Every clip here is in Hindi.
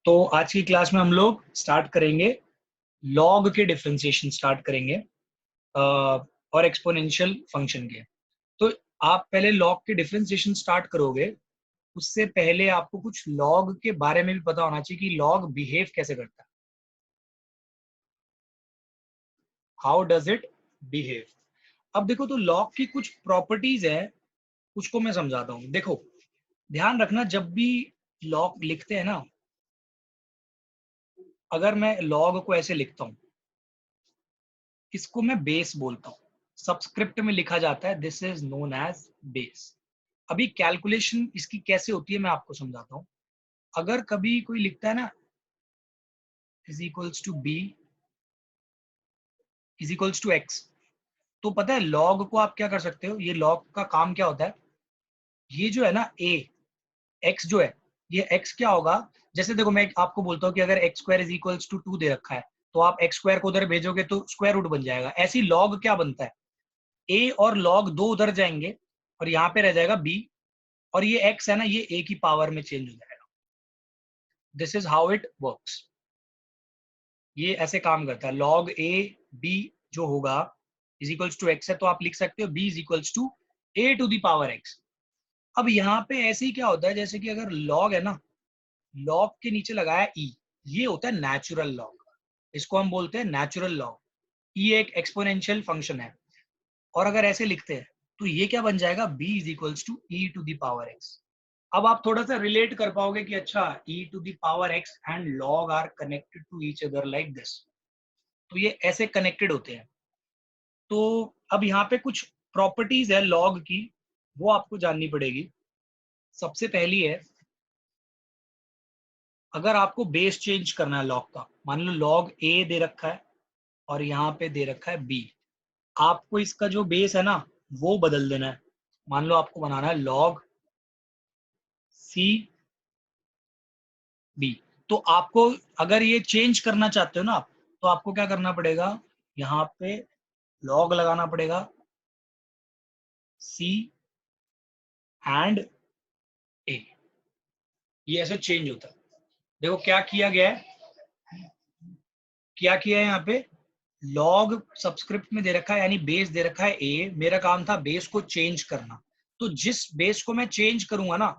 तो आज की क्लास में हम लोग स्टार्ट करेंगे लॉग के डिफरेंशिएशन स्टार्ट करेंगे और एक्सपोनेंशियल फंक्शन के। तो आप पहले लॉग के डिफरेंशिएशन स्टार्ट करोगे, उससे पहले आपको कुछ लॉग के बारे में भी पता होना चाहिए कि लॉग बिहेव कैसे करता है, हाउ डज इट बिहेव। अब देखो, तो लॉग की कुछ प्रॉपर्टीज है, उसको मैं समझाता हूँ। देखो, ध्यान रखना, जब भी लॉग लिखते हैं ना, अगर मैं लॉग को ऐसे लिखता हूँ, इसको मैं बेस बोलता हूँ। सबस्क्रिप्ट में लिखा जाता है this is known as base. अभी कैलकुलेशन इसकी कैसे होती है मैं आपको समझाता हूँ। अगर कभी कोई लिखता है ना is equals to B is equals to x, तो पता है लॉग को आप क्या कर सकते हो। ये लॉग का काम क्या होता है, ये जो है ना ए एक्स जो है, ये एक्स क्या होगा। जैसे देखो, मैं आपको बोलता हूँ कि अगर X square is equals to 2 दे रखा है, तो आप एक्स स्क्वायर को उधर भेजोगे तो स्क्वायर रूट बन जाएगा। ऐसी लॉग क्या बनता है, ए और लॉग दो उधर जाएंगे और यहाँ पे रह जाएगा बी, और ये एक्स है ना, ये ए की पावर में चेंज हो जाएगा। This is how it works. ये ऐसे काम करता है। लॉग ए बी जो होगा इज इक्वल्स टू एक्स है, तो आप लिख सकते हो B is equals to A to the power x. अब यहाँ पे ऐसे ही क्या होता है, जैसे कि अगर लॉग है ना, लॉग के नीचे लगाया ई, ये होता है नेचुरल लॉग, इसको हम बोलते हैं नेचुरल लॉग। ई एक एक्सपोनेंशियल फंक्शन है, और अगर ऐसे लिखते हैं तो ये क्या बन जाएगा, b is equals to e to the power x. अब आप थोड़ा सा रिलेट कर पाओगे कि अच्छा, e to the power x and log are connected to each other like this, तो ये ऐसे कनेक्टेड होते हैं। तो अब यहाँ पे कुछ प्रॉपर्टीज है log की, वो आपको जाननी पड़ेगी। सबसे पहली है, अगर आपको बेस चेंज करना है log का, मान लो log a दे रखा है और यहाँ पे दे रखा है b, आपको इसका जो बेस है ना वो बदल देना है। मान लो आपको बनाना है log c b, तो आपको अगर ये चेंज करना चाहते हो ना आप, तो आपको क्या करना पड़ेगा, यहाँ पे log लगाना पड़ेगा c एंड a। ये ऐसे चेंज होता है। देखो क्या किया गया है, क्या किया है यहाँ पे, log सबस्क्रिप्ट में दे रखा है, यानी बेस दे रखा है a, मेरा काम था बेस को चेंज करना। तो जिस बेस को मैं चेंज करूंगा ना,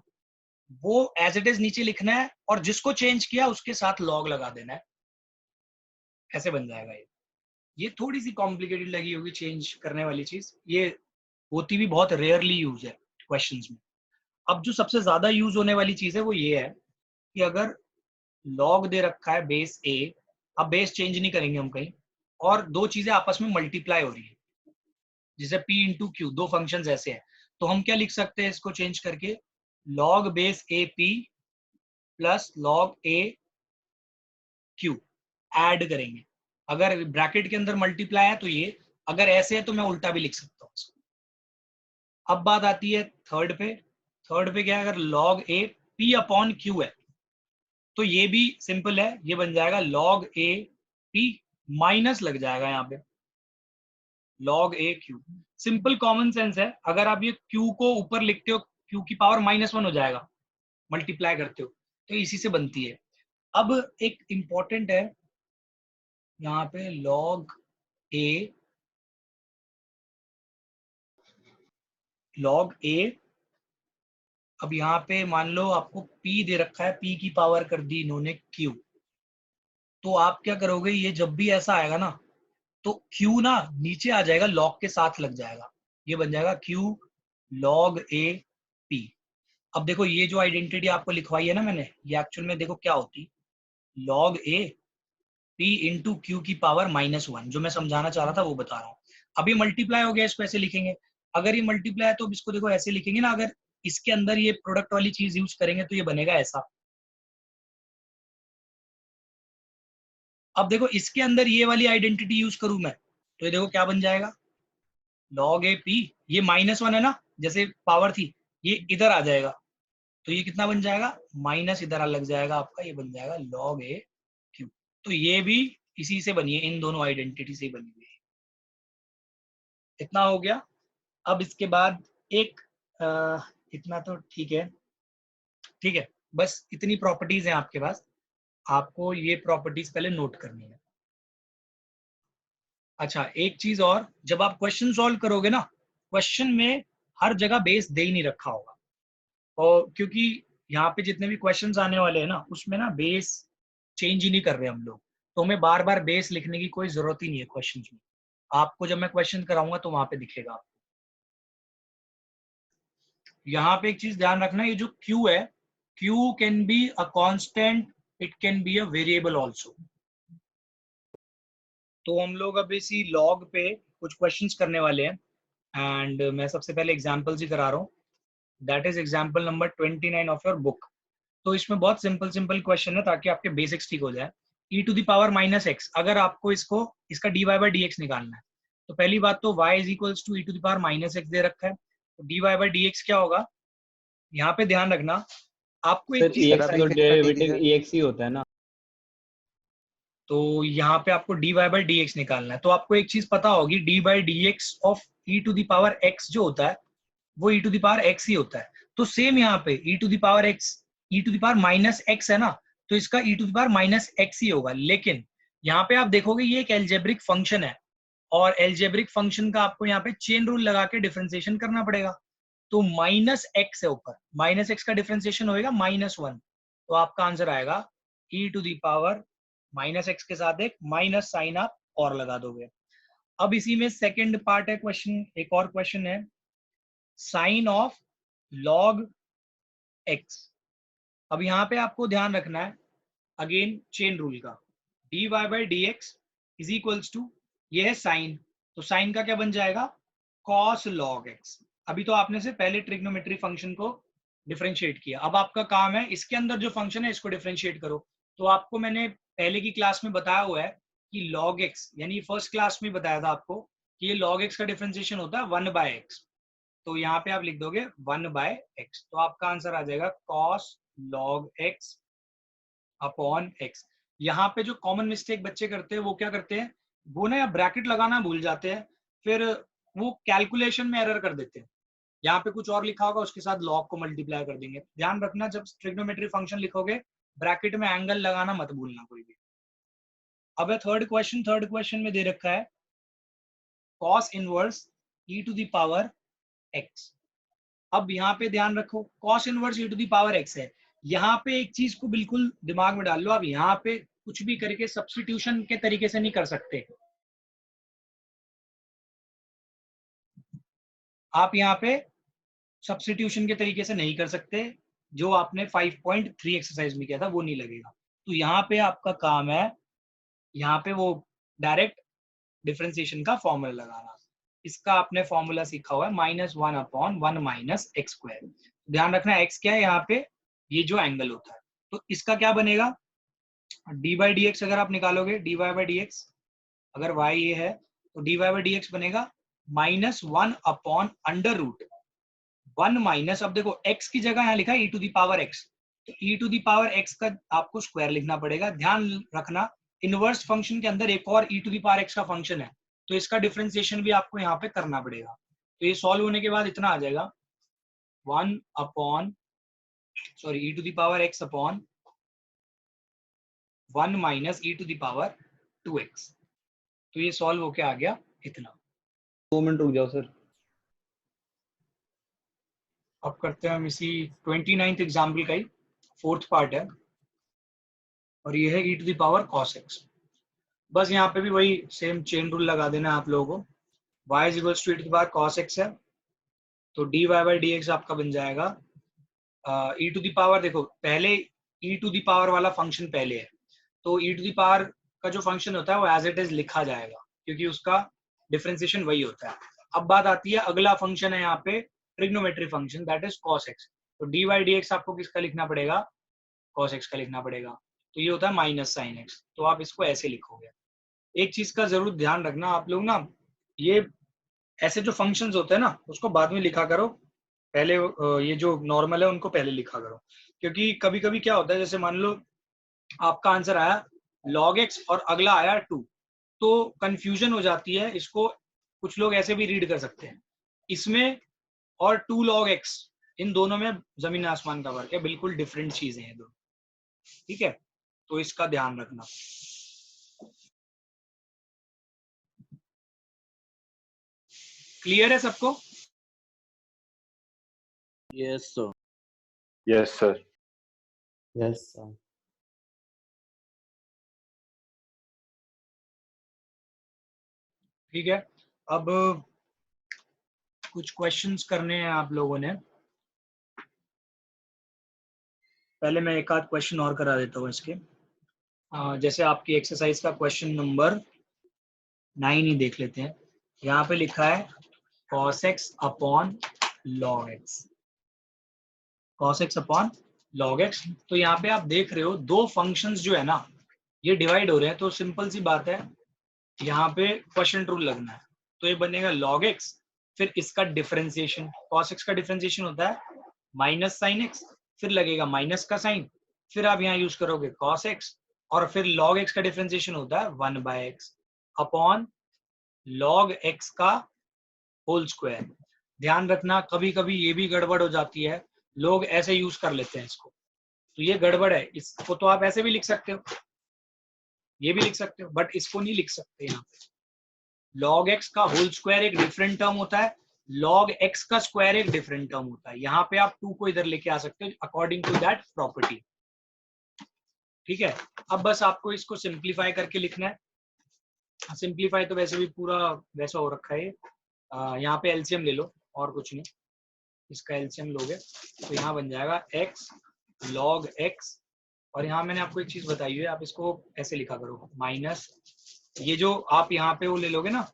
वो एज इट इज नीचे लिखना है, और जिसको चेंज किया उसके साथ log लगा देना है। ऐसे बन जाएगा ये थोड़ी सी कॉम्प्लिकेटेड लगी होगी चेंज करने वाली चीज, ये होती भी बहुत रेयरली यूज है क्वेश्चंस में। अब जो सबसे ज्यादा यूज होने वाली चीज है वो ये है कि अगर log दे रखा है बेस a, अब बेस चेंज नहीं करेंगे हम कहीं, और दो चीजें आपस में मल्टीप्लाई हो रही है, जैसे p इंटू क्यू, दो फंक्शंस ऐसे हैं, तो हम क्या लिख सकते हैं इसको चेंज करके, log base a p plus log a q add करेंगे। अगर ब्रैकेट के अंदर मल्टीप्लाई है तो ये, अगर ऐसे है तो मैं उल्टा भी लिख सकता हूँ इसको। अब बात आती है थर्ड पे। थर्ड पे क्या है, अगर log a p upon q है, तो ये भी सिंपल है, ये बन जाएगा log a p माइनस लग जाएगा यहाँ पे log a q। Simple common sense है, अगर आप ये q को ऊपर लिखते हो, q की पावर -1 हो जाएगा, मल्टीप्लाई करते हो, तो इसी से बनती है। अब एक इंपॉर्टेंट है यहाँ पे log a, log a, अब यहाँ पे मान लो आपको p दे रखा है, p की पावर कर दी इन्होंने q, तो आप क्या करोगे, ये जब भी ऐसा आएगा ना, तो q ना नीचे आ जाएगा, log के साथ लग जाएगा, ये बन जाएगा q log a p। अब देखो, ये जो आइडेंटिटी आपको लिखवाई है ना मैंने, ये एक्चुअल में देखो क्या होती, log a p into Q की पावर -1, जो मैं समझाना चाह रहा था वो बता रहा हूँ। अभी मल्टीप्लाई हो गया, इसको ऐसे लिखेंगे। अगर ये मल्टीप्लाई है तो इसको देखो ऐसे लिखेंगे ना, अगर इसके अंदर ये प्रोडक्ट वाली चीज यूज करेंगे तो ये बनेगा ऐसा। अब देखो, इसके अंदर ये वाली आइडेंटिटी यूज करूं मैं, तो ये देखो क्या बन जाएगा, log a p, ये -1 है ना, जैसे पावर थी, ये इधर आ जाएगा, तो ये कितना बन जाएगा, माइनस इधर लग जाएगा आपका, ये बन जाएगा log a q। तो ये भी इसी से बनी है, इन दोनों आइडेंटिटी से बनी हुई है। इतना हो गया। अब इसके बाद एक इतना तो ठीक है, ठीक है, बस इतनी प्रॉपर्टीज हैं आपके पास। आपको ये प्रॉपर्टीज पहले नोट करनी है। अच्छा, एक चीज और, जब आप क्वेश्चन सॉल्व करोगे ना, क्वेश्चन में हर जगह बेस दे ही नहीं रखा होगा, और क्योंकि यहाँ पे जितने भी क्वेश्चंस आने वाले हैं ना, उसमें ना बेस चेंज ही नहीं कर रहे हम लोग, तो हमें बार बार बेस लिखने की कोई जरूरत ही नहीं है क्वेश्चंस में। आपको जब मैं क्वेश्चन कराऊंगा तो वहां पे दिखेगा। यहाँ पे एक चीज ध्यान रखना, ये जो Q है, Q can be a constant, it can be a variable also. तो हम लोग अब इसी लॉग पे कुछ क्वेश्चंस करने वाले हैं, एंड मैं सबसे पहले एग्जांपल्स ही करा रहा हूँ। That is example number 29 of your book. तो इसमें बहुत सिंपल सिंपल क्वेश्चन है ताकि आपके बेसिक्स ठीक हो जाए। e to the power minus x, अगर आपको इसका dy बाई डी एक्स निकालना है, तो पहली बात तो y is equals to e to the power minus x दे रखा है, तो dy बाई डी एक्स क्या होगा, यहाँ पे ध्यान रखना आपको एक सर चीज EX तो डेरिवेटिव EX ही होता है ना। तो यहाँ पे आपको dy बाई डी एक्स निकालना है, तो आपको एक चीज पता होगी, d by d x of e to the power x जो होता है वो e to the power x ही होता है। तो सेम यहाँ पे e to the power x, e to the power minus x है ना, तो इसका e to the power minus x ही होगा। लेकिन यहाँ पे आप देखोगे ये एक एल्जेब्रिक फंक्शन है, और एल्जेब्रिक फंक्शन का आपको यहाँ पे चेन रूल लगा के डिफरेंशिएशन करना पड़ेगा। तो माइनस एक्स है ऊपर, माइनस एक्स का डिफरेंशिएशन होएगा -1, तो आपका आंसर आएगा e to the power minus x के साथ एक माइनस साइन आप और लगा दोगे। अब इसी में सेकेंड पार्ट है क्वेश्चन, एक और क्वेश्चन है, साइन ऑफ लॉग एक्स। अब यहाँ पे आपको ध्यान रखना है अगेन चेन रूल का, dy by d x is equals to, ये है साइन, तो साइन का क्या बन जाएगा, cos log x। अभी तो आपने से पहले ट्रिग्नोमेट्री फंक्शन को डिफरेंशिएट किया, अब आपका काम है इसके अंदर जो फंक्शन है इसको डिफरेंशिएट करो। तो आपको मैंने पहले की क्लास में बताया हुआ है कि log x, यानी फर्स्ट क्लास में बताया था आपको कि ये log x का डिफरेंशिएशन होता है 1 बाय एक्स। तो यहाँ पे आप लिख दोगे 1 बाय एक्स, तो आपका आंसर आ जाएगा cos log x upon x. यहाँ पे जो कॉमन मिस्टेक बच्चे करते हैं वो क्या करते हैं, वो ना या ब्रैकेट लगाना भूल जाते हैं, फिर वो कैलकुलेशन में एरर कर देते हैं। यहाँ पे कुछ और लिखा होगा उसके साथ लॉग को मल्टीप्लाई कर देंगे। ध्यान रखना जब ट्रिग्नोमेट्री फंक्शन लिखोगे ब्रैकेट में एंगल लगाना मत भूलना कोई भी। अब है थर्ड क्वेश्चन में दे रखा है cos inverse e to the power x। अब यहाँ पे ध्यान रखो cos inverse e to the power x है, यहाँ पे एक चीज को बिल्कुल दिमाग में डाल लो, आप यहाँ पे कुछ भी करके सब्स्टिट्यूशन के तरीके से नहीं कर सकते। आप यहाँ पे सब्स्टिट्यूशन के तरीके से नहीं कर सकते, जो आपने 5.3 एक्सरसाइज में किया था वो नहीं लगेगा। तो यहाँ पे आपका काम है यहाँ पे वो डायरेक्ट डिफरेंशिएशन का फॉर्मूला लगाना। इसका आपने फॉर्मूला सीखा हुआ है -1 अपॉन 1 माइनस एक्स स्क्वायर। ध्यान रखना एक्स क्या है यहाँ पे, ये जो एंगल होता है, तो इसका क्या बनेगा, डी बाई डी एक्स अगर आप निकालोगे, d y by d x, अगर y ये है तो d y by d x बनेगा -1 अपॉन अंडर रूट 1 माइनस, अब देखो x की जगह यहाँ लिखा है e to the power x, तो e to the power x का आपको स्क्वायर लिखना पड़ेगा। ध्यान रखना इनवर्स फंक्शन के अंदर एक और e to the power x का फंक्शन है, तो इसका डिफरेंशिएशन भी आपको यहाँ पे करना पड़ेगा। तो ये सॉल्व होने के बाद इतना आ जाएगा 1 upon e to the power x upon 1 minus e to the power 2x। तो ये सॉल्व होके आ गया इतना। 2 मिनट रुक जाओ सर। अब करते हैं हम इसी 29th एग्जाम्पल का ही फोर्थ पार्ट है, और ये है e to the power cos x। बस यहाँ पे भी वही सेम चेन रूल लगा देना है आप लोगों को, y is equals to e to the power cos x है, तो dy बाई डी एक्स आपका बन जाएगा e टू द पावर, देखो पहले e टू द पावर वाला फंक्शन पहले है, तो e टू द पावर का जो फंक्शन होता है वो एज इट इज लिखा जाएगा क्योंकि उसका डिफरेंशिएशन वही होता है। अब बात आती है अगला फंक्शन है यहाँ पे trigonometry function, that is cos x। तो dy बाई डी एक्स आपको किसका लिखना पड़ेगा, cos x का लिखना पड़ेगा, तो ये होता है माइनस साइन एक्स, तो आप इसको ऐसे लिखोगे। एक चीज का जरूर ध्यान रखना आप लोग ना, ये ऐसे जो फंक्शंस होते हैं ना उसको बाद में लिखा करो, पहले ये जो नॉर्मल है उनको पहले लिखा करो, क्योंकि कभी कभी क्या होता है जैसे मान लो आपका आंसर आया log x और अगला आया 2, तो कंफ्यूजन हो जाती है। इसको कुछ लोग ऐसे भी रीड कर सकते हैं, इसमें और 2 log x, इन दोनों में जमीन आसमान का फर्क है, बिल्कुल डिफरेंट चीजें हैं दोनों, ठीक है। तो इसका ध्यान रखना। क्लियर है सबको? Yes sir. Yes sir. Yes sir. ठीक है, अब कुछ क्वेश्चंस करने हैं आप लोगों ने। पहले मैं एक आध क्वेश्चन और करा देता हूँ इसके। जैसे आपकी एक्सरसाइज का क्वेश्चन नंबर 9 ही देख लेते हैं। यहाँ पे लिखा है cos x upon log x, cos x upon log x। तो यहाँ पे आप देख रहे हो दो फंक्शंस जो है ना ये डिवाइड हो रहे हैं, तो सिंपल सी बात है यहाँ पे क्वेश्चन रूल लगना है। तो ये बनेगा log x, फिर इसका डिफरेंशिएशन, cos x का डिफरेंशिएशन होता है माइनस साइन x, फिर लगेगा माइनस का साइन, फिर आप यहाँ यूज करोगे cos x, और फिर log x का डिफरेंशिएशन होता है 1/x अपॉन log x का होल स्क्वायर। ध्यान रखना कभी कभी ये भी गड़बड़ हो जाती है, लोग ऐसे यूज कर लेते हैं इसको, तो ये गड़बड़ है। इसको तो आप ऐसे भी लिख सकते हो, ये भी लिख सकते हो, बट इसको नहीं लिख सकते। यहाँ पे log x का होल स्क्वायर एक डिफरेंट टर्म होता है, log x का स्क्वायर एक डिफरेंट टर्म होता है। यहाँ पे आप 2 को इधर लेके आ सकते हो अकॉर्डिंग टू दैट प्रॉपर्टी। ठीक है, अब बस आपको इसको सिंप्लीफाई करके लिखना है। सिंप्लीफाई तो वैसे भी पूरा वैसा हो रखा है। यहाँ पे एलसीएम ले लो और कुछ नहीं, इसका एलसीएम लोगे तो यहाँ बन जाएगा x log x, और यहाँ मैंने आपको एक चीज बताई है, आप इसको ऐसे लिखा करो माइनस, ये जो आप यहाँ पे वो ले लोगे ना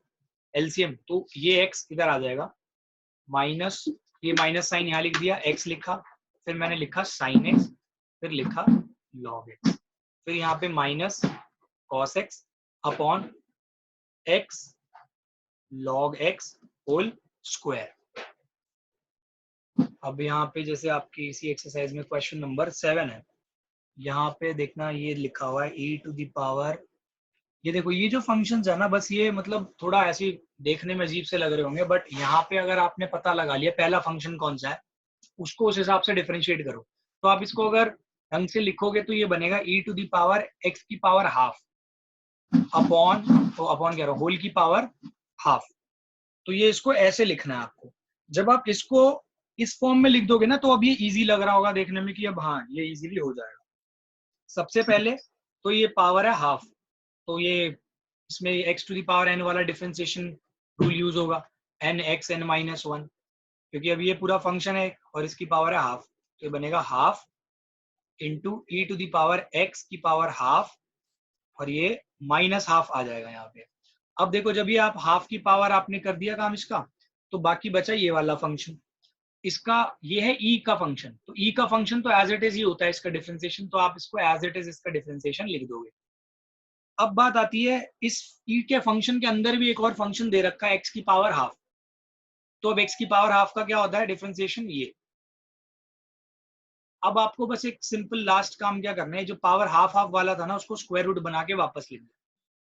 एलसीएम, तो ये x इधर आ जाएगा, माइनस ये माइनस साइन यहाँ लिख दिया, x लिखा, फिर मैंने लिखा साइन x, फिर लिखा log x, फिर यहाँ पे minus cos x upon x log x whole square. अब यहाँ पे जैसे आपकी इसी एक्सरसाइज में क्वेश्चन नंबर 7 है, यहाँ पे देखना ये लिखा हुआ है e टू द पावर, ये देखो ये जो फंक्शंस है ना, बस ये मतलब थोड़ा ऐसे देखने में अजीब से लग रहे होंगे, बट यहाँ पे अगर आपने पता लगा लिया पहला फंक्शन कौन सा है, उसको उस हिसाब से डिफरेंशिएट करो। तो आप इसको अगर ढंग से लिखोगे तो ये बनेगा e to the power x की पावर हाफ अपॉन, तो अपॉन कह रहा हूँ होल की पावर हाफ। तो ये इसको ऐसे लिखना है आपको। जब आप इसको इस फॉर्म में लिख दोगे ना, तो अब ये इजी लग रहा होगा देखने में कि अब हाँ ये इजीली हो जाएगा। सबसे पहले तो ये पावर है हाफ, तो ये इसमें x to the power n वाला डिफरेंशिएशन रूल यूज होगा, n x n माइनस 1, क्योंकि अब ये पूरा फंक्शन है और इसकी पावर है हाफ, तो ये बनेगा half into e to the power x की पावर हाफ, और ये माइनस हाफ आ जाएगा यहाँ पे। अब देखो जब ये आप हाफ की पावर आपने कर दिया काम इसका, तो बाकी बचा ये वाला फंक्शन, इसका ये है e का फंक्शन, तो e का फंक्शन तो एज इट इज ही होता है इसका डिफरेंशिएशन, तो आप इसको एज इट इज इसका डिफरेंशिएशन लिख दोगे। अब बात आती है इस e के फंक्शन के अंदर भी एक और फंक्शन दे रखा है x की पावर हाफ, तो अब x की पावर हाफ का क्या होता है डिफरेंशिएशन ये। अब आपको बस एक सिंपल लास्ट काम क्या करना है, जो पावर हाफ हाफ वाला था ना उसको स्क्वायर रूट बना के वापस लिख दो।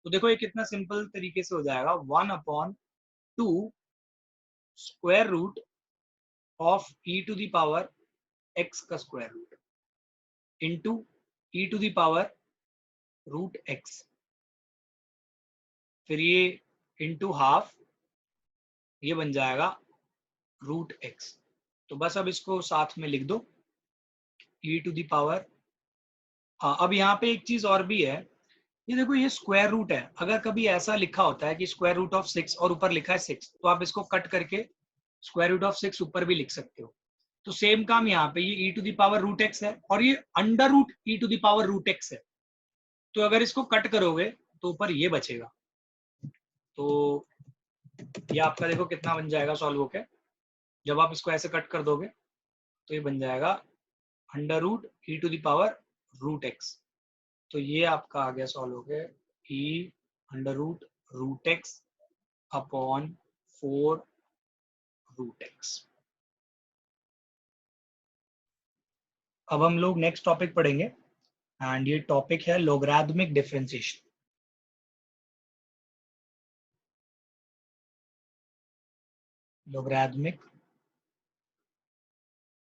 तो देखो ये कितना सिंपल तरीके से हो जाएगा, 1/2 square root of e to the power x का square root into e to the power root x, फिर ये इंटू हाफ, ये बन जाएगा रूट x। तो बस अब इसको साथ में लिख दो e टू द पावर। हाँ, अब यहाँ पे एक चीज और भी है, ये देखो ये स्क्वायर रूट है, अगर कभी ऐसा लिखा होता है कि स्क्वायर रूट ऑफ 6 और ऊपर लिखा है 6, तो आप इसको कट करके स्क्वायर रूट ऑफ 6 ऊपर भी लिख सकते हो। तो सेम काम यहाँ पे, ये e to the power root x है और ये under root e to the power root x है, तो अगर इसको कट करोगे तो ऊपर ये बचेगा। तो ये आपका देखो कितना बन जाएगा सॉल्व होके, जब आप इसको ऐसे कट कर दोगे तो ये बन जाएगा under root e to the power root x। तो ये आपका आ गया सॉल्व हो गया e under root x upon 4 root x। अब हम लोग नेक्स्ट टॉपिक पढ़ेंगे, एंड ये टॉपिक है logarithmic differentiation. Logarithmic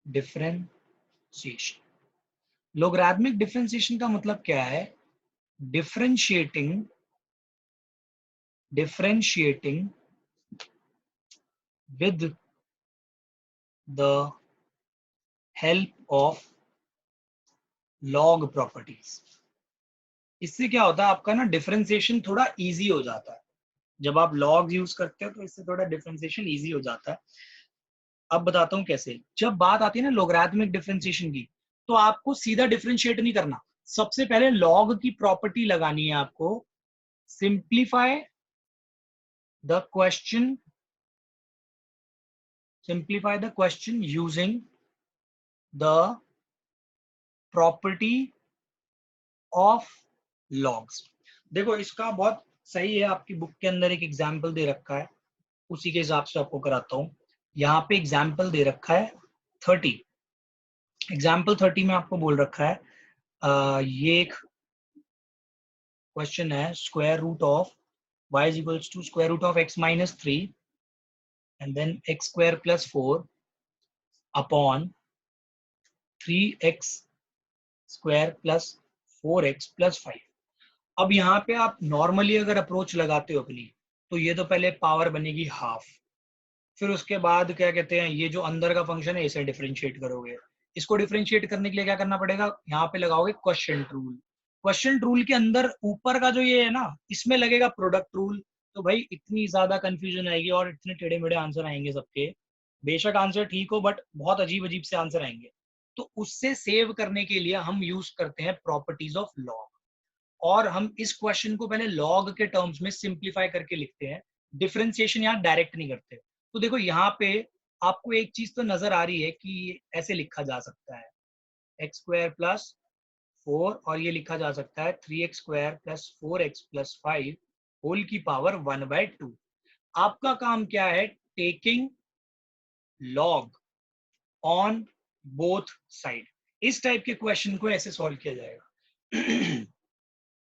differentiation, logarithmic differentiation का मतलब क्या है? Differentiating with the help of log properties. इससे क्या होता है, आपका ना डिफरेंशिएशन थोड़ा इजी हो जाता है। जब आप लॉग यूज करते हो तो इससे थोड़ा डिफरेंशिएशन इजी हो जाता है। अब बताता हूँ कैसे। जब बात आती है ना लोगरिथमिक डिफरेंशिएशन की, तो आपको सीधा डिफरेंशिएट नहीं करना, सबसे पहले लॉग की प्रॉपर्टी लगानी है आपको। Simplify the question using the property of logs. देखो इसका बहुत सही है, आपकी बुक के अंदर एक एग्जाम्पल दे रखा है, उसी के हिसाब से आपको कराता हूं। यहाँ पे एग्जाम्पल दे रखा है 30। एग्जाम्पल 30 में आपको बोल रखा है ये एक क्वेश्चन है, square root of y is equals to square root of x minus 3 and then x square plus 4 upon 3x square plus 4x plus 5। अब यहाँ पे आप नॉर्मली अगर अप्रोच लगाते हो अपनी, तो ये तो पहले पावर बनेगी हाफ, फिर उसके बाद क्या कहते हैं, ये जो अंदर का फंक्शन है इसे डिफरेंशिएट करोगे। इसको डिफरेंशिएट करने के लिए क्या करना पड़ेगा, यहाँ पे लगाओगे क्वेश्चन रूल। क्वेश्चन रूल के अंदर ऊपर का जो ये है ना, इसमें लगेगा प्रोडक्ट रूल। तो भाई इतनी ज्यादा कंफ्यूजन आएगी और इतने टेढ़े मेढ़े आंसर आएंगे सबके। बेशक आंसर ठीक हो, बट बहुत अजीब अजीब से आंसर आएंगे। तो उससे सेव करने के लिए हम यूज करते हैं प्रॉपर्टीज ऑफ लॉग, और हम इस क्वेश्चन को पहले लॉग के टर्म्स में सिंप्लीफाई करके लिखते हैं। डिफरेंशिएशन यहाँ डायरेक्ट नहीं करते। तो देखो यहाँ पे आपको एक चीज तो नजर आ रही है कि ऐसे लिखा जा सकता है एक्स स्क्वायर प्लस 4, और ये लिखा जा सकता है 3x square plus 4x plus 5 whole की पावर 1/2। आपका काम क्या है, taking log on both side. इस टाइप के क्वेश्चन को ऐसे सॉल्व किया जाएगा।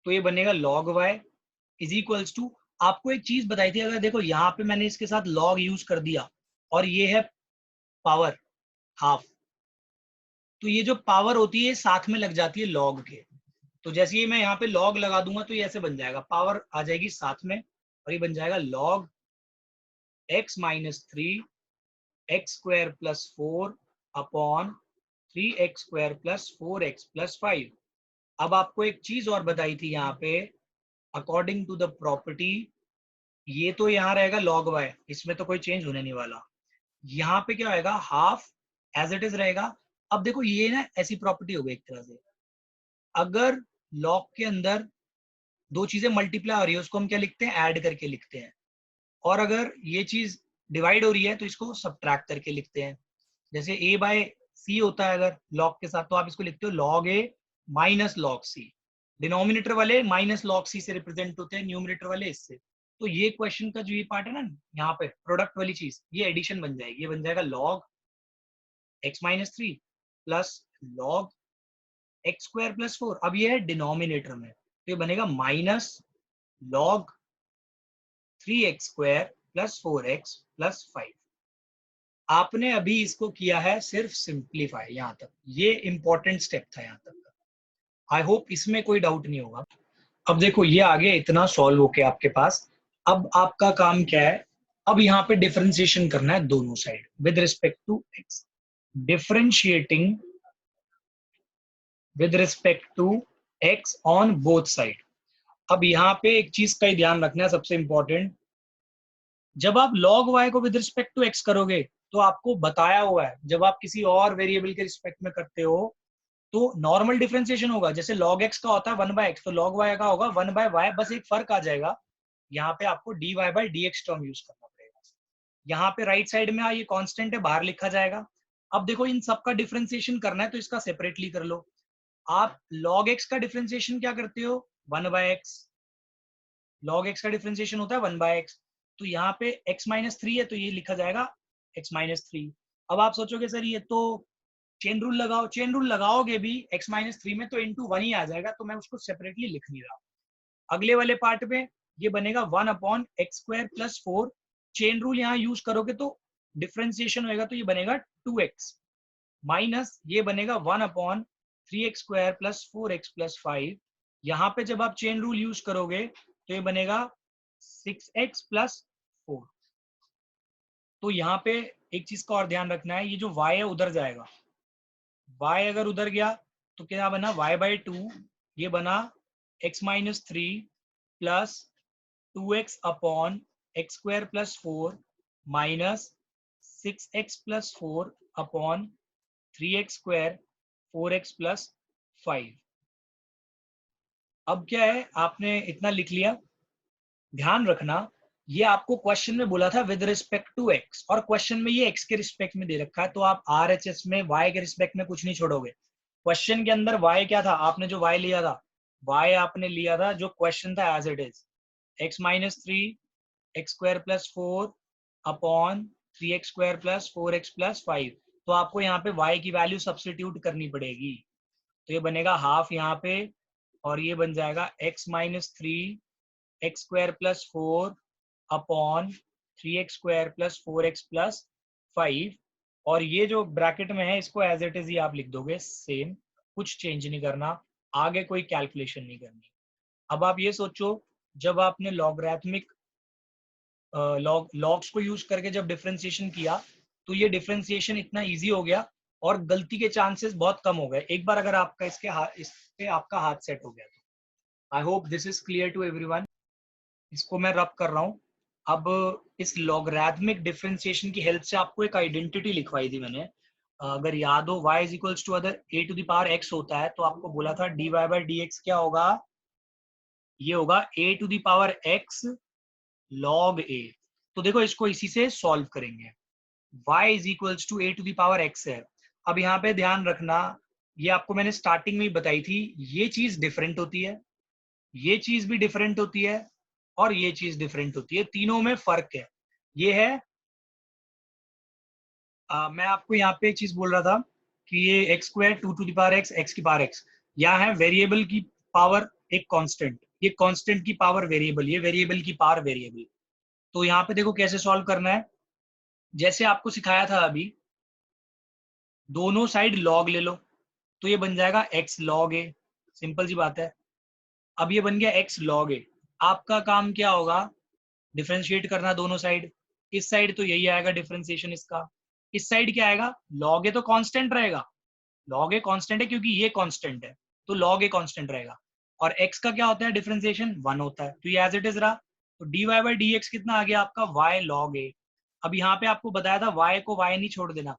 तो ये बनेगा log y is equals to, आपको एक चीज बताई थी, अगर देखो यहाँ पे मैंने इसके साथ log यूज कर दिया और ये है पावर हाफ, तो ये जो पावर होती है साथ में लग जाती है log के। तो जैसे ही मैं यहाँ पे log लगा दूंगा तो ये ऐसे बन जाएगा, पावर आ जाएगी साथ में, और ये बन जाएगा log x minus 3 x square plus 4 upon 3x square plus 4x plus 5। अब आपको एक चीज और बताई थी यहाँ पे, अकॉर्डिंग टू द प्रॉपर्टी, ये तो यहाँ रहेगा log y, इसमें तो कोई चेंज होने नहीं वाला। यहाँ पे क्या होगा, हाफ एज इट इज रहेगा। अब देखो ये ना ऐसी प्रॉपर्टी हो गई एक तरह से, अगर log के अंदर दो चीजें मल्टीप्लाई हो रही है उसको हम क्या लिखते हैं, ऐड करके लिखते हैं, और अगर ये चीज डिवाइड हो रही है तो इसको सब्ट्रैक्ट करके लिखते हैं। जैसे a बाय c होता है अगर log के साथ, तो आप इसको लिखते हो log a minus log c। Denominator वाले माइनस log c से रिप्रेजेंट होते हैं, न्यूमिनेटर वाले इससे। तो ये क्वेश्चन का जो ये पार्ट है ना, यहाँ पे प्रोडक्ट वाली चीज, ये एडिशन बन जाएगी, ये बन जाएगा log x minus 3 plus log x square plus 4। अब ये है डिनोमिनेटर में, तो ये बनेगा minus log 3x square plus 4x plus 5। आपने अभी इसको किया है सिर्फ सिंप्लीफाई, यहां तक ये इंपॉर्टेंट स्टेप था यहां तक। आई होप इसमें कोई डाउट नहीं होगा। अब देखो ये आगे इतना सॉल्व होके आपके पास, अब आपका काम क्या है, अब यहाँ पे डिफरेंशिएशन करना है दोनों side with respect to x। Differentiating with respect to x on both side. अब यहाँ पे एक चीज का ही ध्यान रखना है सबसे इंपॉर्टेंट, जब आप log y को विद रिस्पेक्ट टू x करोगे तो आपको बताया हुआ है, जब आप किसी और वेरिएबल के रिस्पेक्ट में करते हो तो नॉर्मल डिफरेंशिएशन होगा, जैसे log x का होता है 1/x, तो log y का होगा 1/y। बस एक फर्क आ जाएगा, यहाँ पे आपको dy by dx term use करना पड़ेगा। यहाँ पे राइट साइड में ये कांस्टेंट है, बाहर लिखा जाएगा। अब देखो इन सब का डिफरेंशिएशन करना है तो इसका सेपरेटली कर लो। आप log x का डिफरेंशिएशन क्या करते हो, 1/x। log x का डिफरेंशिएशन होता है 1/x, तो यहाँ पे x माइनस 3 है तो ये लिखा जाएगा x माइनस 3। अब आप सोचोगे सर ये तो चेन रूल लगाओ, चेन रूल लगाओगे भी x माइनस 3 में तो इंटू 1 ही आ जाएगा, तो मैं उसको सेपरेटली लिख नहीं रहा। अगले वाले पार्ट में ये बनेगा 1 upon x square plus 4। Chain rule यहाँ यूज करोगे तो डिफरेंशिएशन होगा, तो ये बनेगा 2x माइनस ये बनेगा 1 upon 3x square plus 4x plus 5। यहाँ पे जब आप चेन रूल यूज करोगे तो ये बनेगा 6x प्लस 4। तो यहाँ पे एक चीज का और ध्यान रखना है, ये जो y है उधर जाएगा। y अगर उधर गया तो क्या बना, y/2 ये बना x minus 3 plus 2x upon x square plus 4 minus 6x plus 4 upon 3x square 4x plus 5। अब क्या है, आपने इतना लिख लिया। ध्यान रखना, ये आपको क्वेश्चन में बोला था विद रिस्पेक्ट टू x, और क्वेश्चन में ये x के रिस्पेक्ट में दे रखा है, तो आप RHS में y के रिस्पेक्ट में कुछ नहीं छोड़ोगे। क्वेश्चन के अंदर y क्या था, आपने जो y लिया था, y आपने लिया था जो क्वेश्चन था as it is, x minus 3 x square plus 4 upon 3x square plus 4x plus 5। तो आपको यहाँ पे y की वैल्यू सब्स्टिट्यूट करनी पड़ेगी। तो ये बनेगा हाफ यहाँ पे, और ये बन जाएगा x minus 3 x square plus 4 upon 3x square plus 4x plus 5। और ये जो ब्रैकेट में है इसको एज इट इज ही आप लिख दोगे सेम, कुछ चेंज नहीं करना, आगे कोई कैलकुलेशन नहीं करनी। अब आप ये सोचो, जब आपने लॉगरिथमिक लॉग्स को यूज करके जब डिफरेंशिएशन किया तो ये डिफरेंशिएशन इतना इजी हो गया और गलती के चांसेस बहुत कम हो गए एक बार अगर आपका इस पे आपका हाथ सेट हो गया तो। I hope this is clear to everyone. इसको मैं रब कर रहा हूँ। अब इस लॉगरिथमिक डिफरेंशिएशन की हेल्प से आपको एक आइडेंटिटी लिखवाई थी मैंने। अगर याद हो y इज इक्वल्स टू अगर a to the power x होता है तो आपको बोला था dy बाई dx क्या होगा, ये होगा a to the power x log a। तो देखो इसको इसी से सॉल्व करेंगे। y is equals to a to the power x है। अब यहाँ पे ध्यान रखना, ये आपको मैंने स्टार्टिंग में ही बताई थी, ये चीज डिफरेंट होती है, ये चीज भी डिफरेंट होती है, और ये चीज डिफरेंट होती है, तीनों में फर्क है। ये है मैं आपको यहाँ पे एक चीज बोल रहा था कि ये x square 2 to the power x, x की पावर एक्स, यहाँ है वेरिएबल की पावर एक कांस्टेंट, ये कांस्टेंट की पावर वेरिएबल, ये वेरिएबल की पावर वेरिएबल। तो यहाँ पे देखो कैसे सॉल्व करना है, जैसे आपको सिखाया था अभी, दोनों साइड लॉग ले लो, तो ये बन जाएगा x log a, सिंपल सी बात है। अब ये बन गया x log a, आपका काम क्या होगा, डिफरेंशिएट करना दोनों साइड। इस साइड तो यही आएगा डिफरेंशिएशन इसका, इस साइड क्या आएगा, log a तो कांस्टेंट रहेगा, log a कांस्टेंट है क्योंकि ये कांस्टेंट है, तो log a कांस्टेंट रहेगा। और x का क्या होता है डिफरेंशिएशन, 1 होता है, तो ये एज इट इज रहा। तो dy बाई dx कितना आ गया आपका, y log a। अब यहाँ पे आपको बताया था y को y नहीं छोड़ देना,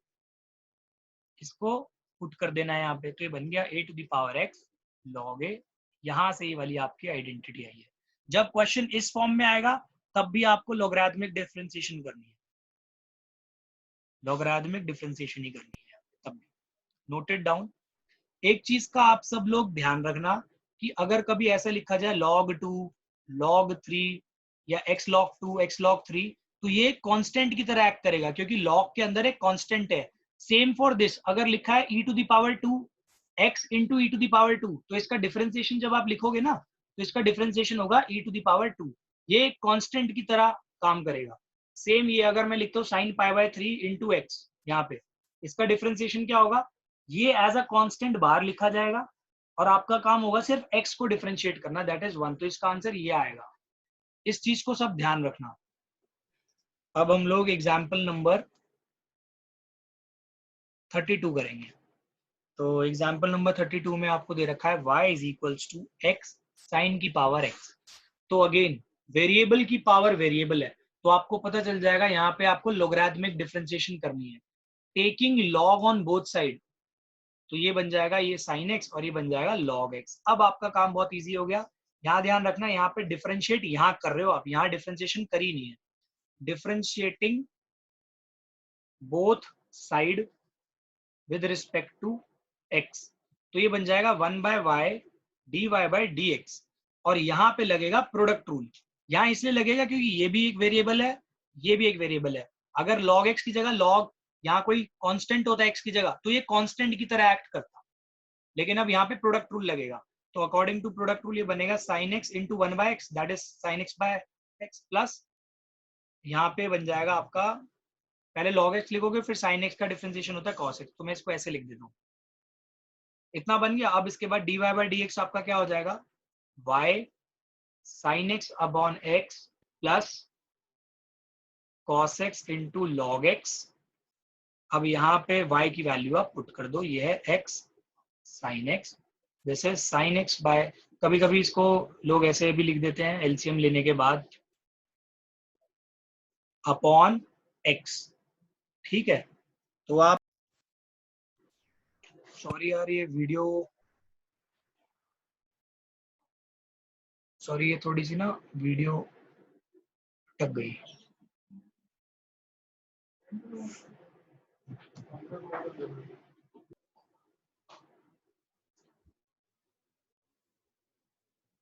इसको पुट कर देना है यहाँ पे, तो ये बन गया a to the power x log a। यहाँ से ये वाली आपकी आइडेंटिटी आई है। जब क्वेश्चन इस फॉर्म में आएगा तब भी आपको लॉगरिथमिक डिफरेंशिएशन करनी है, लॉगरिथमिक डिफरेंशिएशन ही करनी है तब भी। Noted down. एक चीज का आप सब लोग ध्यान रखना कि अगर कभी ऐसा लिखा जाए log 2 log 3 या x log 2 x log 3, तो ये कांस्टेंट की तरह एक्ट करेगा क्योंकि log के अंदर एक कांस्टेंट है। सेम फॉर दिस, अगर लिखा है e to the power 2 x into e to the power 2, तो इसका डिफरेंशिएशन जब आप लिखोगे ना तो इसका डिफरेंशिएशन होगा e टू द पावर 2, ये एक कांस्टेंट की तरह काम करेगा। सेम ये अगर मैं लिखता हूँ sin pi by 3 into x, यहाँ पे इसका डिफरेंशिएशन क्या होगा, ये एज अ कांस्टेंट बाहर लिखा जाएगा और आपका काम होगा सिर्फ x को डिफरेंशिएट करना, दैट इज 1। तो इसका आंसर ये आएगा। इस चीज को सब ध्यान रखना। अब हम लोग एग्जाम्पल नंबर 32 करेंगे। तो एग्जाम्पल नंबर 32 में आपको दे रखा है y is equals to x sine की पावर x। तो अगेन वेरिएबल की पावर वेरिएबल है, तो आपको पता चल जाएगा यहाँ पे आपको लोगरिथमिक डिफरेंशिएशन करनी है, taking log on both side. तो ये बन जाएगा ये साइन एक्स और ये बन जाएगा लॉग एक्स। अब आपका काम बहुत इजी हो गया। यहाँ ध्यान रखना, यहाँ पे डिफरेंशिएट यहाँ कर रहे हो आप, यहाँ डिफरेंशिएशन कर ही नहीं है, differentiating both side with respect to x. तो ये बन जाएगा 1 by y d y by d x, और यहाँ पे लगेगा प्रोडक्ट रूल। यहाँ इसलिए लगेगा क्योंकि ये भी एक वेरिएबल है, ये भी एक वेरिएबल है। अगर log x की जगह log यहाँ कोई कांस्टेंट होता है x की जगह, तो ये कांस्टेंट की तरह एक्ट करता, लेकिन अब यहाँ पे प्रोडक्ट रूल लगेगा। तो अकॉर्डिंग टू प्रोडक्ट रूल ये बनेगा sine x into 1 by x, that is sine x by x, plus यहाँ पे बन जाएगा आपका, पहले log x लिखोगे फिर sin x का डिफरेंशिएशन होता है cos x, तो मैं इसको ऐसे लिख देता हूँ, इतना बन गया। अब इसके बाद dy बाई डी एक्स आपका क्या हो जाएगा, y sin x upon x plus cos x into log x। अब यहाँ पे y की वैल्यू आप पुट कर दो, ये है x sin x। जैसे sin x बाय, कभी कभी इसको लोग ऐसे भी लिख देते हैं एलसीएम लेने के बाद, अपॉन x। ठीक है, तो आप, सॉरी यार ये वीडियो, सॉरी ये थोड़ी सी ना वीडियो अटक गई।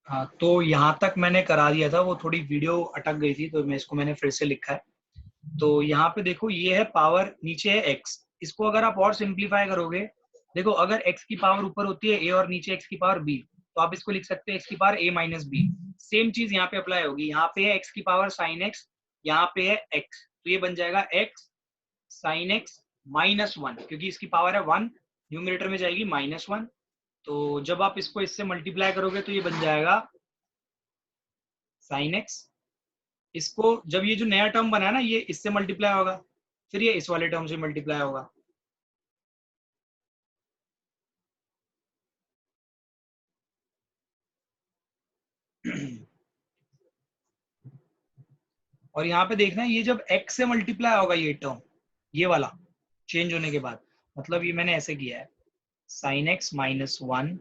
हाँ, तो यहाँ तक मैंने करा दिया था, वो थोड़ी वीडियो अटक गई थी तो मैंने फिर से लिखा है। तो यहाँ पे देखो ये है पावर, नीचे है x, इसको अगर आप और सिंप्लीफाई करोगे, देखो अगर x की पावर ऊपर होती है a और नीचे x की पावर b, तो आप इसको लिख सकते हैं x की power a minus b। Same चीज यहाँ पे अप्लाई होगी, यहाँ पे है x की पावर sin x, यहाँ पे है x, तो ये बन जाएगा x sin x माइनस 1, क्योंकि इसकी पावर है 1, न्यूमरेटर में जाएगी माइनस 1। तो जब आप इसको इससे मल्टीप्लाई करोगे तो ये बन जाएगा sin x। इसको जब ये जो नया टर्म बना है ना, ये इससे मल्टीप्लाई होगा, फिर ये इस वाले टर्म से मल्टीप्लाई होगा। और यहाँ पे देखना ये जब x से मल्टीप्लाई होगा ये टर्म, ये वाला चेंज होने के बाद, मतलब ये मैंने ऐसे किया है sin x माइनस 1,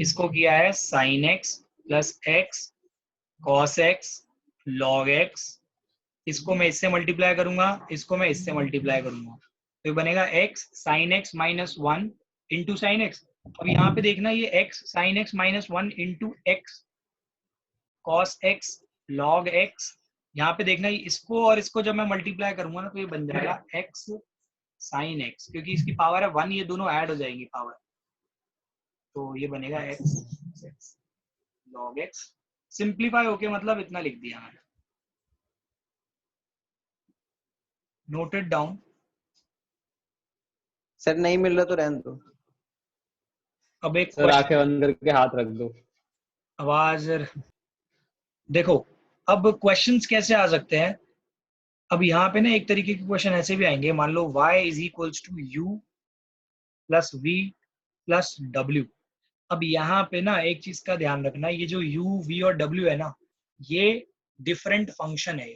इसको किया है sin x plus x cos x log x, इसको मैं इससे मल्टीप्लाई करूंगा, इसको मैं इससे मल्टीप्लाई करूंगा, तो ये बनेगा x sin x minus 1 into sine x. अब यहाँ पे देखना ये x sin x minus 1 into x cos x log x, यहाँ पे देखना इसको और इसको जब मैं मल्टीप्लाई करूंगा ना तो ये बन जाएगा x sin x, क्योंकि इसकी पावर है 1, ये दोनों ऐड हो जाएंगी पावर, तो ये बनेगा x log x। सिंप्लीफाई होके मतलब इतना लिख दिया मैंने, नोटेड डाउन। सर नहीं मिल रहा तो रहने दो। अब एक सर आंखें बंद करके हाथ रख दो। आवाज देखो, अब क्वेश्चंस कैसे आ सकते हैं। अब यहाँ पे ना एक तरीके के क्वेश्चन ऐसे भी आएंगे, मान लो y is equals to u plus v plus w। अब यहाँ पे ना एक चीज का ध्यान रखना, ये जो u v और w है ना, ये डिफरेंट फंक्शन है।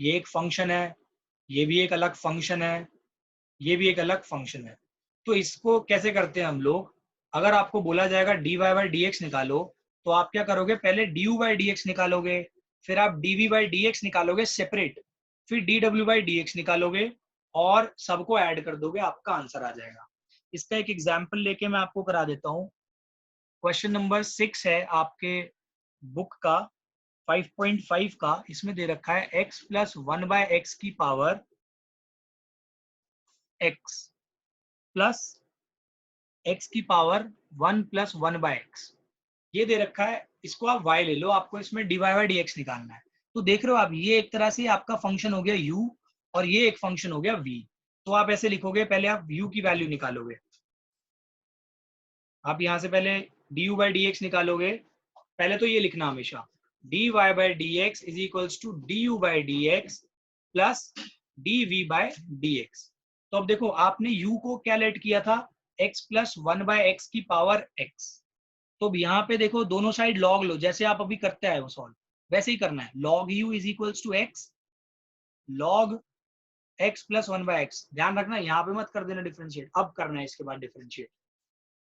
ये एक फंक्शन है, ये भी एक अलग फंक्शन है, ये भी एक अलग फंक्शन है। तो इसको कैसे करते हैं हम लोग, अगर आपको बोला जाएगा dy बाई डी एक्स निकालो, तो आप क्या करोगे, पहले du बाई डी एक्स निकालोगे, फिर आप dv बाई डी एक्स निकालोगे सेपरेट, फिर dw बाई डी एक्स निकालोगे और सबको ऐड कर दोगे, आपका आंसर आ जाएगा। इसका एक एग्जाम्पल लेके मैं आपको करा देता हूँ। क्वेश्चन नंबर 6 है आपके बुक का 5.5 का, इसमें दे रखा है x प्लस 1 बाय एक्स की पावर x प्लस x की पावर 1 प्लस 1 बाय एक्स, ये दे रखा है। इसको आप y ले लो, आपको इसमें dy बाई डी एक्स निकालना है। तो देख रहे हो आप, ये एक तरह से आपका फंक्शन हो गया u और ये एक फंक्शन हो गया v। तो आप ऐसे लिखोगे, पहले आप u की वैल्यू निकालोगे, आप यहां से पहले du बाई डी एक्स निकालोगे, पहले तो ये लिखना हमेशा dy by d x is equals to du by d x plus dv by d x. तो अब देखो आपने u को क्या लेट किया था, x प्लस 1 बाय एक्स की पावर x। तो अब यहाँ पे देखो दोनों साइड लॉग लो, जैसे आप अभी करते आए हो सॉल्व, वैसे ही करना है। log u is equals to x log x plus 1 by x. ध्यान रखना यहाँ पे मत कर देना डिफरेंशिएट, अब करना है इसके बाद डिफरेंशिएट।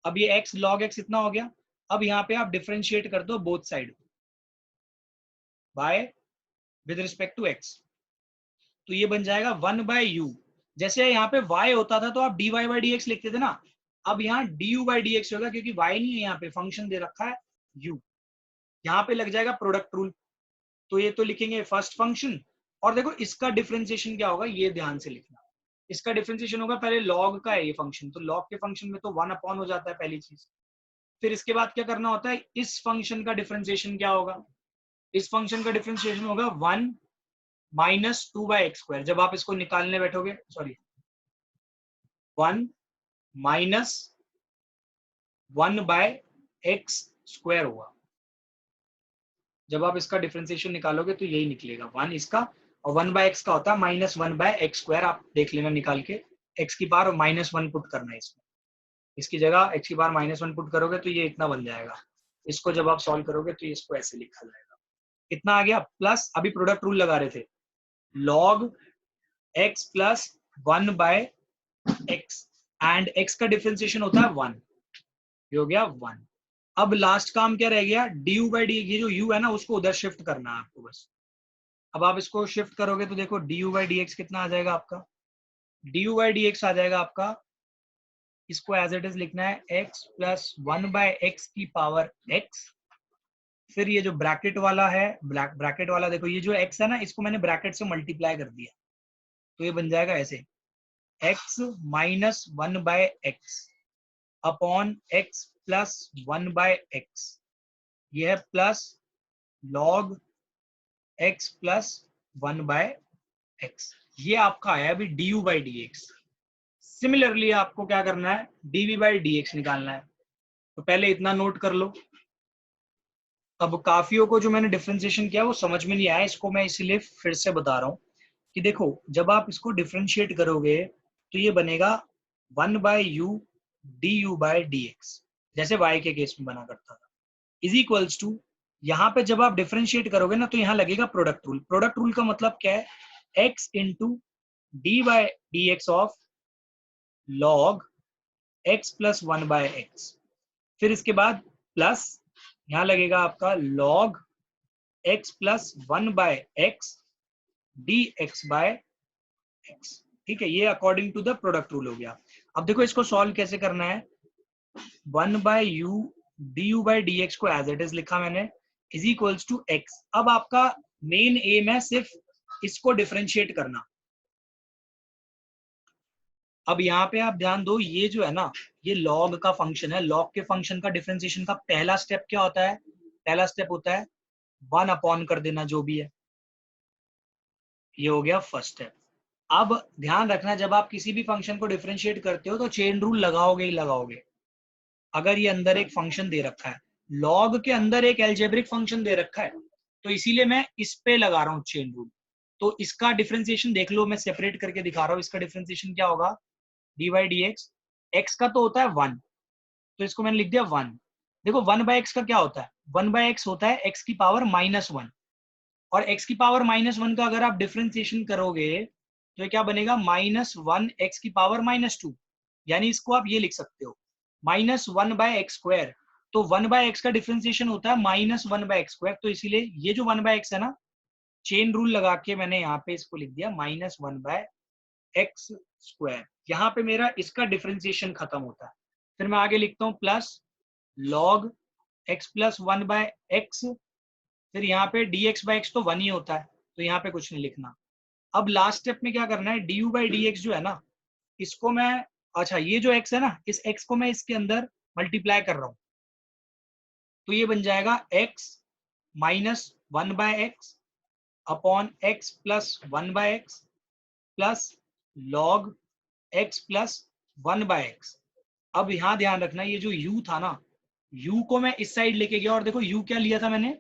अब ये x log x इतना हो गया। अब यहाँ पे आप डिफरेंशिएट कर दो both side by with respect to x, तो ये बन जाएगा 1 बाय u। जैसे यहाँ पे y होता था तो आप dy बाई डी एक्स लिखते थे ना, अब यहाँ du बाई डी एक्स होगा, क्योंकि y नहीं है, यहाँ पे फंक्शन दे रखा है u। यहाँ पे लग जाएगा प्रोडक्ट रूल, तो ये तो लिखेंगे फर्स्ट फंक्शन। और देखो इसका डिफरेंशिएशन क्या होगा, ये ध्यान से लिखना। इसका डिफरेंशिएशन होगा, पहले log का है ये फंक्शन, तो log के फंक्शन में तो 1 अपॉन हो जाता है पहली चीज। फिर इसके बाद क्या करना होता है, इस फंक्शन का डिफरेंशिएशन क्या होगा, इस फंक्शन का डिफरेंशिएशन होगा 1 माइनस 2 बाई एक्स स्क्वायर। जब आप इसको निकालने बैठोगे, सॉरी 1 माइनस 1/x² हुआ। जब आप इसका डिफरेंशिएशन निकालोगे तो यही निकलेगा 1 इसका, और 1/x का होता है -1/x²। आप देख लेना निकाल के, x की पावर -1 पुट करना है इसमें। इसकी जगह x की पावर -1 पुट करोगे तो ये इतना बन जाएगा। इसको जब आप सॉल्व करोगे तो इसको ऐसे लिखा जाएगा। कितना आ गया? प्लस, अभी प्रोडक्ट रूल लगा रहे थे, log x plus 1/x and x का डिफरेंशिएशन होता है 1। ये हो गया 1। अब लास्ट काम क्या रह गया? du/dx, ये जो u है ना उसको उधर शिफ्ट करना है आपको बस। अब आप इसको शिफ्ट करोगे तो देखो du/dx कितना आ जाएगा आपका? du/dx आ जाएगा आपका, इसको एज इट इज लिखना है x प्लस 1/x की पावर x। फिर ये जो ब्रैकेट वाला है, ब्रैकेट वाला देखो, ये जो x है ना इसको मैंने ब्रैकेट से मल्टीप्लाई कर दिया, तो ये बन जाएगा ऐसे x minus 1/x upon x plus 1/x। ये है plus log x plus 1/x। ये आपका आया अभी du/dx। सिमिलरली आपको क्या करना है? dv/dx निकालना है। तो पहले इतना नोट कर लो। अब काफियों को जो मैंने डिफरेंशिएशन किया वो समझ में नहीं आया, इसको मैं इसलिए फिर से बता रहा हूं कि देखो जब आप इसको डिफरेंशिएट करोगे तो ये बनेगा 1/u du/dx, जैसे y के केस में बना करता था, इज इक्वल्स टू, यहाँ पे जब आप डिफरेंशिएट करोगे ना तो यहाँ लगेगा प्रोडक्ट रूल। प्रोडक्ट रूल का मतलब क्या है? x into d/dx of log x plus 1/x। फिर इसके बाद प्लस यहाँ लगेगा आपका log x plus 1/x dx/x। ठीक है, ये according to the product rule हो गया। अब देखो इसको सॉल्व कैसे करना है। 1/u du/dx को एज इट इज लिखा मैंने, इज इक्वल्स टू x। अब आपका मेन एम है सिर्फ इसको डिफरेंशिएट करना। अब यहाँ पे आप ध्यान दो, ये जो है ना ये log का फंक्शन है। log के फंक्शन का डिफरेंशिएशन का पहला स्टेप क्या होता है? पहला स्टेप होता है 1 अपॉन कर देना जो भी है। ये हो गया फर्स्ट स्टेप। अब ध्यान रखना, जब आप किसी भी फंक्शन को डिफरेंशिएट करते हो तो चेन रूल लगाओगे ही लगाओगे। अगर ये अंदर एक फंक्शन दे रखा है, log के अंदर एक एल्जेब्रिक फंक्शन दे रखा है, तो इसीलिए मैं इस पे लगा रहा हूँ चेन रूल। तो इसका डिफरेंशिएशन देख लो, मैं सेपरेट करके दिखा रहा हूँ। इसका डिफरेंशिएशन क्या होगा? dy/dx, x का तो होता है 1, तो इसको मैंने लिख दिया 1। देखो 1/x का क्या होता है? 1/x होता है x की पावर -1, और x की पावर -1 का अगर आप डिफरेंशिएशन करोगे तो ये क्या बनेगा? -1 x की पावर -2। यानी इसको आप ये लिख सकते हो -1/x²। तो 1/x का डिफरेंशिएशन होता है -1/x²। तो इसीलिए ये जो 1/x है ना, चेन रूल लगा के मैंने यहाँ पे इसको लिख दिया -1/x²। यहाँ पे मेरा इसका डिफरेंशिएशन खत्म होता है। फिर मैं आगे लिखता हूँ plus log x plus 1/x। फिर यहाँ पे dx/x तो 1 ही होता है, तो यहाँ पे कुछ नहीं लिखना। अब लास्ट स्टेप में क्या करना है? du/dx जो है ना इसको मैं, अच्छा ये जो x है ना, इस x को मैं इसके अंदर मल्टीप्लाई कर रहा हूँ, तो ये बन जाएगा x minus 1/x upon x plus 1/x plus log x plus 1/x। अब यहाँ ध्यान रखना, ये जो u था ना, u को मैं इस साइड लेके गया और देखो u क्या लिया था मैंने?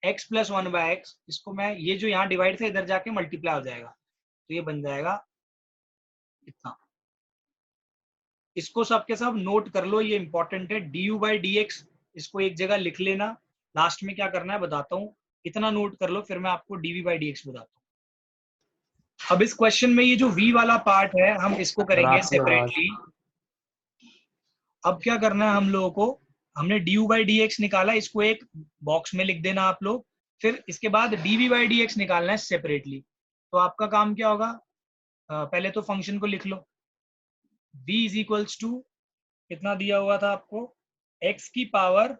x plus 1/x। इसको मैं, ये जो यहाँ डिवाइड था इधर जाके मल्टीप्लाई हो जाएगा, तो ये बन जाएगा इतना। इसको सबके सब नोट कर लो, ये इंपॉर्टेंट है। du/dx इसको एक जगह लिख लेना। लास्ट में क्या करना है बताता हूँ, इतना नोट कर लो, फिर मैं आपको dv/dx बताता हूँ। अब इस क्वेश्चन में ये जो v वाला पार्ट है हम इसको करेंगे सेपरेटली। अब क्या करना है हम लोगों को, हमने du/dx निकाला, इसको एक बॉक्स में लिख देना आप लोग। फिर इसके बाद dv/dx निकालना है सेपरेटली। तो आपका काम क्या होगा? पहले तो फंक्शन को लिख लो। v इज इक्वल्स टू, कितना दिया हुआ था आपको? x की पावर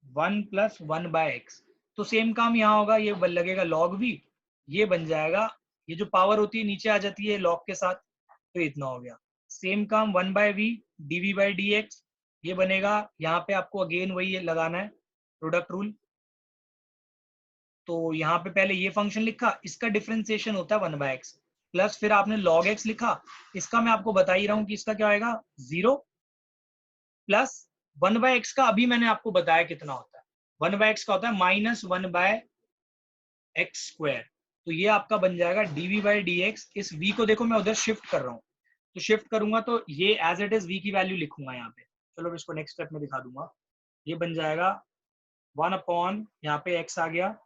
1 प्लस 1/x। तो सेम काम यहाँ होगा, ये लगेगा log v, ये बन जाएगा, ये जो पावर होती है नीचे आ जाती है log के साथ, तो इतना हो गया। सेम काम 1/v dv/dx, ये बनेगा, यहाँ पे आपको अगेन वही लगाना है प्रोडक्ट रूल। तो यहाँ पे पहले ये फंक्शन लिखा, इसका डिफरेंशिएशन होता है 1/x। प्लस फिर आपने log x लिखा, इसका मैं आपको बता ही रहा हूं कि इसका क्या आएगा 0 प्लस 1/x का अभी मैंने आपको बताया कितना होता है, 1/x का होता है -1/x²। तो ये आपका बन जाएगा dv/dx। इस v को देखो मैं उधर शिफ्ट कर रहा हूँ, तो शिफ्ट करूंगा तो ये एज इट इज v की वैल्यू लिखूंगा यहाँ पे। चलो इसको नेक्स्ट स्टेप में दिखा दूंगा। ये बन जाएगा 1 यहाँ पे x आ गया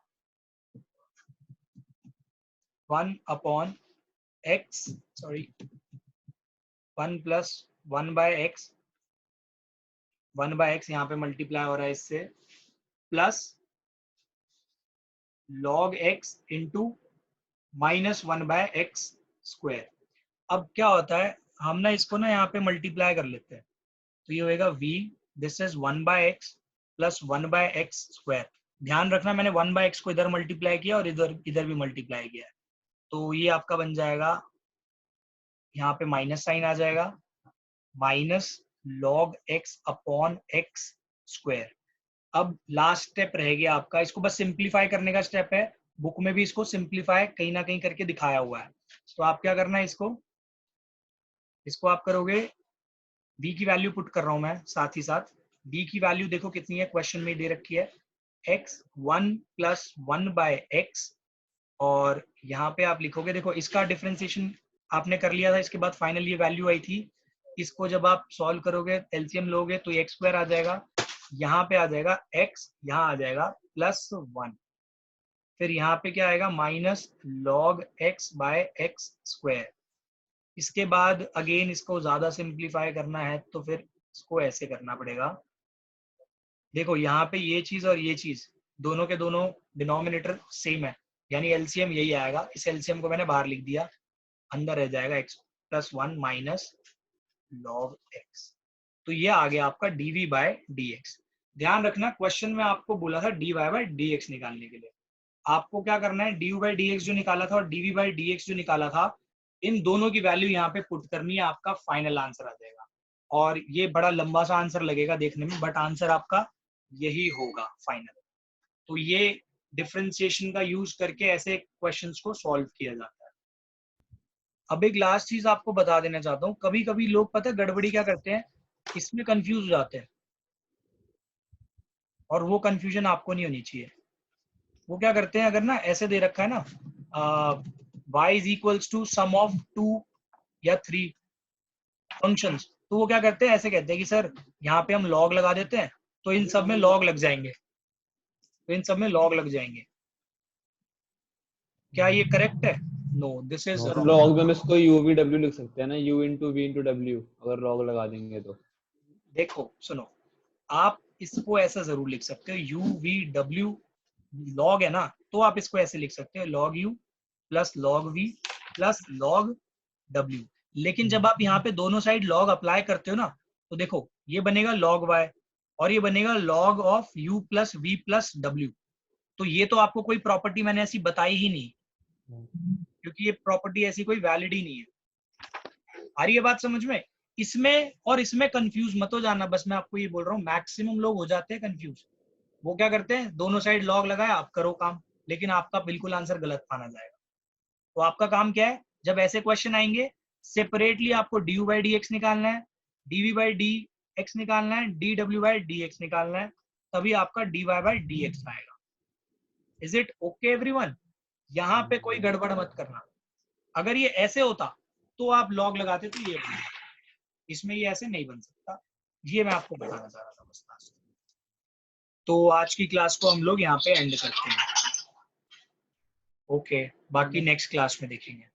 1/x, सॉरी 1 + 1/x, 1/x यहाँ पे मल्टीप्लाई हो रहा है इससे, plus log x into -1/x²। अब क्या होता है, हम ना इसको ना यहाँ पे मल्टीप्लाई कर लेते हैं, तो ये होएगा v, this is 1/x plus 1/x²। ध्यान रखना मैंने 1/x को इधर मल्टीप्लाई किया और इधर भी मल्टीप्लाई किया है, तो ये आपका बन जाएगा, यहाँ पे माइनस साइन आ जाएगा, -log x अपॉन x²। अब लास्ट स्टेप रह गया आपका, इसको बस सिंप्लीफाई करने का स्टेप है। बुक में भी इसको सिंप्लीफाई कहीं ना कहीं करके दिखाया हुआ है। तो आप क्या करना है, इसको आप करोगे, b की वैल्यू पुट कर रहा हूं मैं साथ ही साथ। b की वैल्यू देखो कितनी है, क्वेश्चन में दे रखी है x 1 + 1/x, और यहाँ पे आप लिखोगे, देखो इसका डिफरेंशिएशन आपने कर लिया था, इसके बाद फाइनल ये वैल्यू आई थी। इसको जब आप सॉल्व करोगे, एलसीएम लोगे, तो x² आ जाएगा, यहाँ पे आ जाएगा x, यहाँ आ जाएगा +1, फिर यहाँ पे क्या आएगा -log x/x²। इसके बाद अगेन इसको ज्यादा सिंप्लीफाई करना है तो फिर इसको ऐसे करना पड़ेगा। देखो यहाँ पे ये चीज और ये चीज दोनों के दोनों डिनोमिनेटर सेम है, यानी एलसीएम यही आएगा। इस एलसीएम को मैंने बाहर लिख दिया, अंदर रह जाएगा x + 1 -log x। तो ये आ गया आपका dv/dx। ध्यान रखना क्वेश्चन में आपको बोला था dy/dx निकालने के लिए, आपको क्या करना है, du/dx जो निकाला था और dv/dx जो निकाला था, इन दोनों की वैल्यू यहाँ पे पुट करनी है, आपका फाइनल आंसर आ जाएगा। और ये बड़ा लंबा सा आंसर लगेगा देखने में, बट आंसर आपका यही होगा फाइनल। तो ये डिफरेंशिएशन का यूज करके ऐसे क्वेश्चंस को सॉल्व किया जाता है। अब एक लास्ट चीज आपको बता देना चाहता हूँ, कभी कभी लोग पता है गड़बड़ी क्या करते हैं, इसमें कंफ्यूज हो जाते हैं, और वो कंफ्यूजन आपको नहीं होनी चाहिए। वो क्या करते हैं, अगर ना ऐसे दे रखा है ना y = सम ऑफ 2 या 3 फंक्शंस, तो वो क्या करते हैं, ऐसे कहते हैं कि सर यहाँ पे हम log लगा देते हैं, तो इन सब में log लग जाएंगे, क्या ये करेक्ट है? No, this is wrong. Log में हम इसको u v w लिख सकते हैं ना, u × v × w, अगर लॉग लगा देंगे तो। देखो सुनो, आप इसको ऐसा जरूर लिख सकते हो, u v w log है ना, तो आप इसको ऐसे लिख सकते हो log u + log v + log w। लेकिन जब आप यहाँ पे दोनों साइड log अप्लाई करते हो ना, तो देखो ये बनेगा log y और ये बनेगा log of u + v + w। तो ये तो आपको कोई प्रॉपर्टी मैंने ऐसी बताई ही नहीं, क्योंकि ये प्रॉपर्टी ऐसी कोई वैलिड ही नहीं है। आ रही है बात समझ में? इसमें और इसमें कंफ्यूज मत हो जाना, बस मैं आपको ये बोल रहा हूँ, मैक्सिमम लोग हो जाते हैं कंफ्यूज। वो क्या करते हैं, दोनों साइड लॉग लगाया, आप करो काम, लेकिन आपका बिल्कुल आंसर गलत माना जाएगा। तो आपका काम क्या है, जब ऐसे क्वेश्चन आएंगे सेपरेटली आपको du/dx निकालना है, dv/dx निकालना है, dw/dx निकालना है, तभी आपका dy/dx आएगा। Is it okay everyone? यहाँ पे कोई गड़बड़ मत करना। अगर ये ऐसे होता तो आप लॉग लगाते तो ये बनता, इसमें ये ऐसे नहीं बन सकता। ये मैं आपको बताना चाह रहा था बस लास्ट। तो आज की क्लास को हम लोग यहाँ पे एंड करते हैं। ओके, बाकी नेक्स्ट क्लास में देखेंगे।